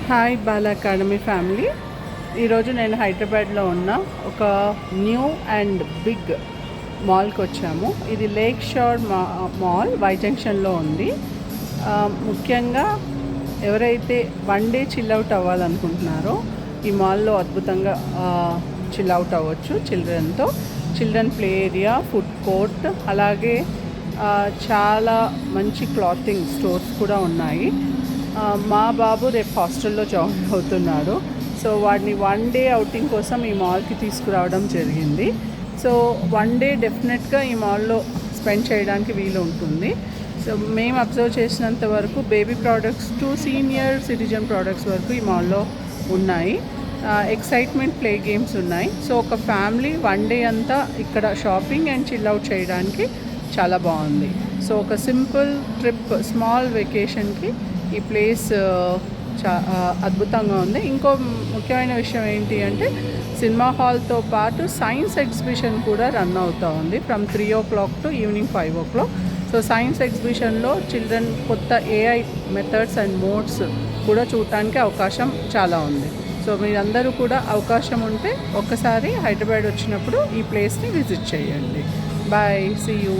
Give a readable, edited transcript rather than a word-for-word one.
Hi Bala academy family. ఈరోజు నేను హైదరాబాద్లో ఉన్న ఒక న్యూ అండ్ బిగ్ మాల్కి వచ్చాము. ఇది లేక్ షోర్ మాల్ వై జంక్షన్లో ఉంది. ముఖ్యంగా ఎవరైతే వన్ డే చిల్అవుట్ అవ్వాలనుకుంటున్నారో ఈ మాల్లో అద్భుతంగా చిల్అవుట్ అవ్వచ్చు. Children play area, food court, అలాగే చాలా మంచి క్లాతింగ్ స్టోర్స్ కూడా ఉన్నాయి. మా బాబు రేపు హాస్టల్లో జాయిన్ అవుతున్నాడు. సో వాడిని వన్ డే అవుటింగ్ కోసం ఈ మాల్కి తీసుకురావడం జరిగింది. సో వన్ డే డెఫినెట్గా ఈ మాల్లో స్పెండ్ చేయడానికి వీలు ఉంటుంది. సో మేము అబ్జర్వ్ చేసినంత వరకు baby products to senior citizen products వరకు ఈ మాల్లో ఉన్నాయి. ఎక్సైట్మెంట్ ప్లే గేమ్స్ ఉన్నాయి. సో ఒక ఫ్యామిలీ వన్ డే అంతా ఇక్కడ షాపింగ్ అండ్ చిల్అవుట్ చేయడానికి చాలా బాగుంది. సో ఒక సింపుల్ ట్రిప్, స్మాల్ వెకేషన్కి ఈ ప్లేస్ అద్భుతంగా ఉంది. ఇంకో ముఖ్యమైన విషయం ఏంటి అంటే సినిమా హాల్తో పాటు సైన్స్ ఎగ్జిబిషన్ కూడా రన్ అవుతూ ఉంది from 3 o'clock to evening 5 o'clock. So science ఎగ్జిబిషన్లో చిల్డ్రన్ కొత్త AI మెథడ్స్ అండ్ మోడ్స్ కూడా చూడటానికి అవకాశం చాలా ఉంది. సో మీరందరూ కూడా అవకాశం ఉంటే ఒక్కసారి హైదరాబాద్ వచ్చినప్పుడు ఈ ప్లేస్ని విజిట్ చేయండి. Bye, see you.